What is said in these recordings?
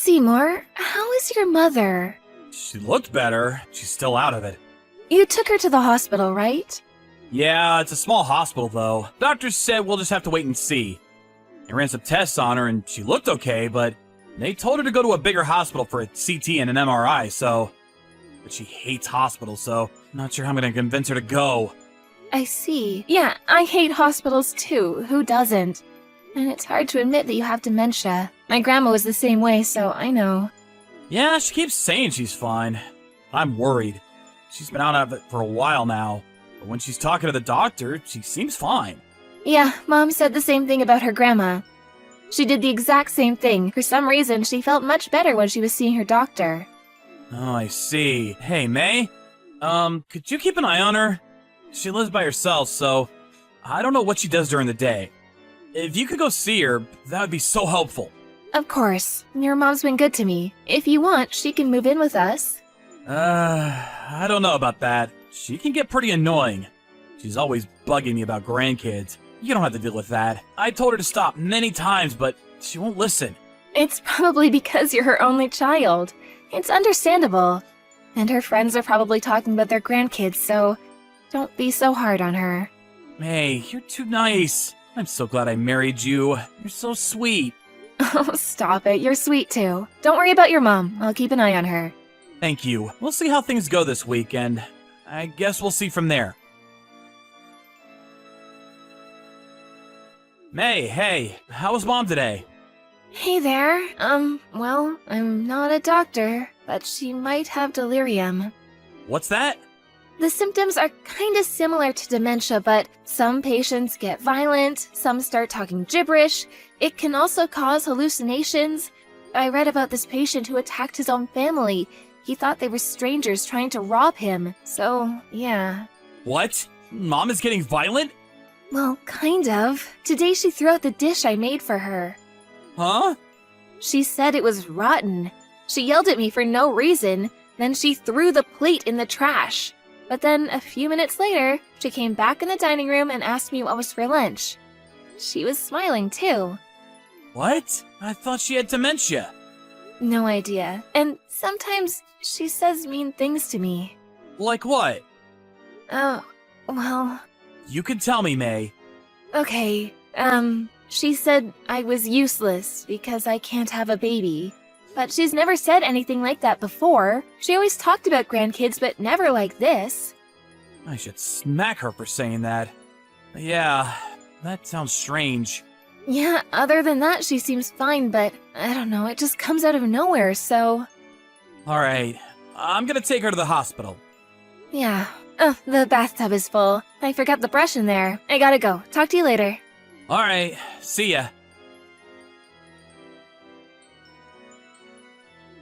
Seymour, how is your mother? She looked better. She's still out of it. You took her to the hospital, right? Yeah, it's a small hospital, though. Doctors said we'll just have to wait and see. They ran some tests on her, and she looked okay, but they told her to go to a bigger hospital for a CT and an MRI, so... But she hates hospitals, so I'm not sure how I'm gonna convince her to go. I see. Yeah, I hate hospitals too. Who doesn't? And it's hard to admit that you have dementia. My grandma was the same way, so I know. Yeah, she keeps saying she's fine. I'm worried. She's been out of it for a while now, but when she's talking to the doctor, she seems fine. Yeah, Mom said the same thing about her grandma. She did the exact same thing. For some reason, she felt much better when she was seeing her doctor. Oh, I see. Hey, May? Could you keep an eye on her? She lives by herself, so I don't know what she does during the day. If you could go see her, that would be so helpful. Of course. Your mom's been good to me. If you want, she can move in with us. I don't know about that. She can get pretty annoying. She's always bugging me about grandkids. You don't have to deal with that. I told her to stop many times, but she won't listen. It's probably because you're her only child. It's understandable. And her friends are probably talking about their grandkids, so don't be so hard on her. May, you're too nice. I'm so glad I married you. You're so sweet. Oh, stop it. You're sweet too. Don't worry about your mom. I'll keep an eye on her. Thank you. We'll see how things go this week, and I guess we'll see from there. May, hey, how was Mom today? Hey there. Well, I'm not a doctor, but she might have delirium. What's that? The symptoms are kinda similar to dementia, but some patients get violent, some start talking gibberish. It can also cause hallucinations. I read about this patient who attacked his own family. He thought they were strangers trying to rob him, so yeah. What? Mom is getting violent? Well, kind of. Today she threw out the dish I made for her. Huh? She said it was rotten. She yelled at me for no reason, then she threw the plate in the trash. But then, a few minutes later, she came back in the dining room and asked me what was for lunch. She was smiling, too. What? I thought she had dementia. No idea. And sometimes she says mean things to me. Like what? Oh, well... You can tell me, May. Okay, she said I was useless because I can't have a baby. But she's never said anything like that before. She always talked about grandkids, but never like this. I should smack her for saying that. Yeah, that sounds strange. Yeah, other than that, she seems fine, but I don't know, it just comes out of nowhere, so... Alright, I'm gonna take her to the hospital. Yeah. Oh, the bathtub is full. I forgot the brush in there. I gotta go. Talk to you later. Alright, see ya.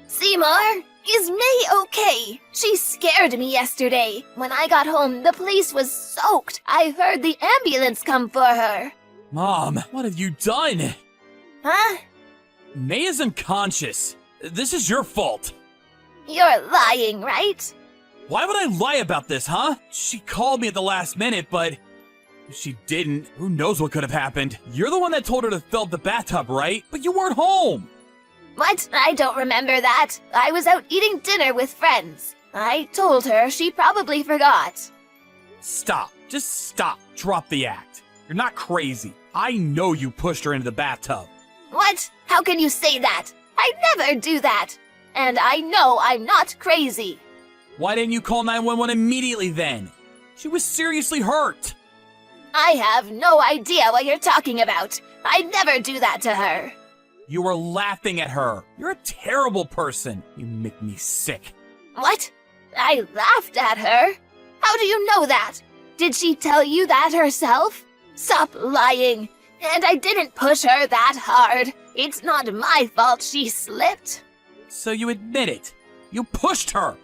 Seymour, is May okay? She scared me yesterday. When I got home, the place was soaked. I heard the ambulance come for her. Mom, what have you done? Huh? May is unconscious. This is your fault. You're lying, right? Why would I lie about this, huh? She called me at the last minute, but if she didn't, who knows what could have happened. You're the one that told her to fill up the bathtub, right? But you weren't home. What? I don't remember that. I was out eating dinner with friends. I told her, she probably forgot. Stop. Just stop. Drop the act. You're not crazy. I know you pushed her into the bathtub. What? How can you say that? I never do that. And I know I'm not crazy. Why didn't you call 911 immediately then? She was seriously hurt. I have no idea what you're talking about. I never do that to her. You were laughing at her. You're a terrible person. You make me sick. What? I laughed at her? How do you know that? Did she tell you that herself? Stop lying. And I didn't push her that hard. It's not my fault she slipped. So you admit it. You pushed her.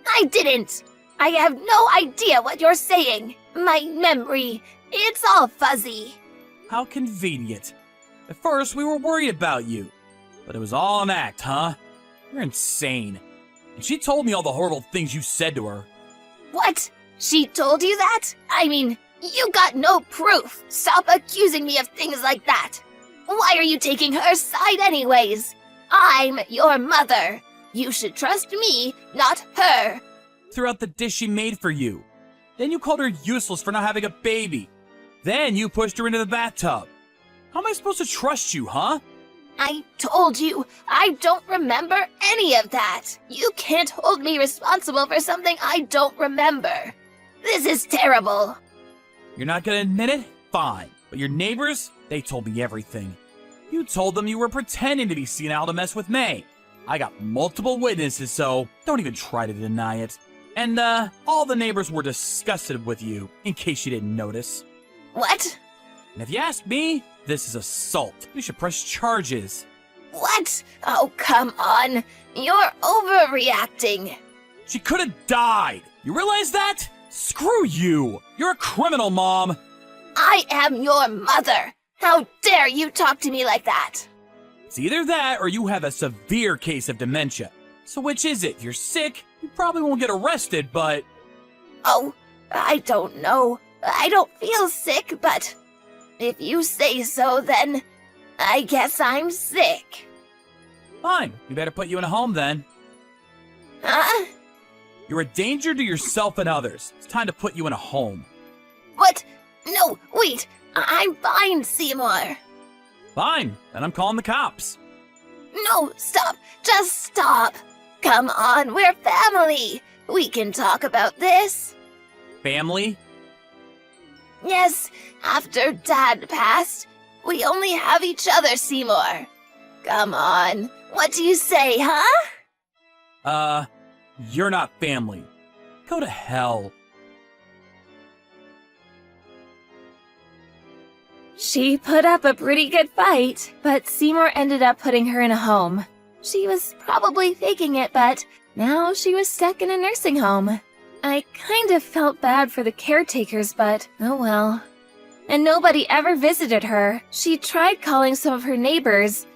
I didn't. I have no idea what you're saying. My memory, it's all fuzzy. How convenient. At first, we were worried about you. But it was all an act, huh? You're insane. And she told me all the horrible things you said to her. What? She told you that? I mean, you got no proof. Stop accusing me of things like that. Why are you taking her side anyways? I'm your mother. You should trust me, not her. Threw out the dish she made for you. Then you called her useless for not having a baby. Then you pushed her into the bathtub. How am I supposed to trust you, huh? I told you, I don't remember any of that. You can't hold me responsible for something I don't remember. This is terrible. You're not gonna admit it? Fine. But your neighbors, they told me everything. You told them you were pretending to be senile to mess with May. I got multiple witnesses, so don't even try to deny it. And, all the neighbors were disgusted with you, in case you didn't notice. What? And if you ask me, this is assault. You should press charges. What? Oh, come on. You're overreacting. She could have died. You realize that? Screw you. You're a criminal, Mom. I am your mother. How dare you talk to me like that? It's either that or you have a severe case of dementia. So which is it? If you're sick, you probably won't get arrested, but... Oh, I don't know. I don't feel sick, but if you say so, then I guess I'm sick. Fine. We better put you in a home then. Huh? You're a danger to yourself and others. It's time to put you in a home. What? No, wait. I'm fine, Seymour. Fine. Then I'm calling the cops. No, stop. Just stop. Come on, we're family. We can talk about this. Family? Yes, after Dad passed, we only have each other, Seymour. Come on. What do you say, huh? You're not family. Go to hell. She put up a pretty good fight, but Seymour ended up putting her in a home. She was probably faking it, but now she was stuck in a nursing home. I kind of felt bad for the caretakers, but oh well. And nobody ever visited her. She tried calling some of her neighbors,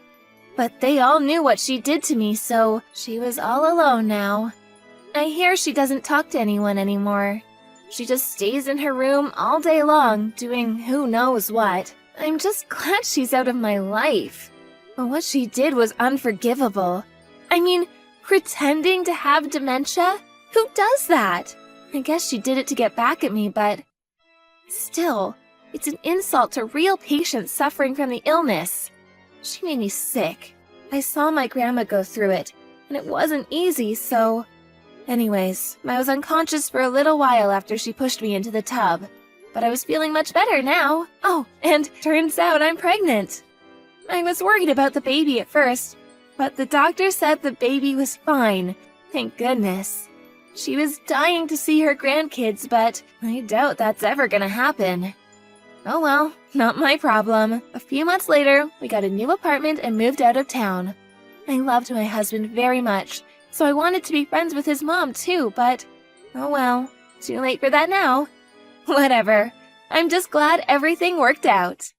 but they all knew what she did to me, so she was all alone now. I hear she doesn't talk to anyone anymore. She just stays in her room all day long, doing who knows what. I'm just glad she's out of my life. But what she did was unforgivable. I mean, pretending to have dementia? Who does that? I guess she did it to get back at me, but still, it's an insult to real patients suffering from the illness. She made me sick. I saw my grandma go through it, and it wasn't easy, so... Anyways, I was unconscious for a little while after she pushed me into the tub. But I was feeling much better now. Oh, and turns out I'm pregnant. I was worried about the baby at first, but the doctor said the baby was fine. Thank goodness. She was dying to see her grandkids, but I doubt that's ever gonna happen. Oh well, not my problem. A few months later, we got a new apartment and moved out of town. I loved my husband very much, so I wanted to be friends with his mom too, but oh well, too late for that now. Whatever. I'm just glad everything worked out.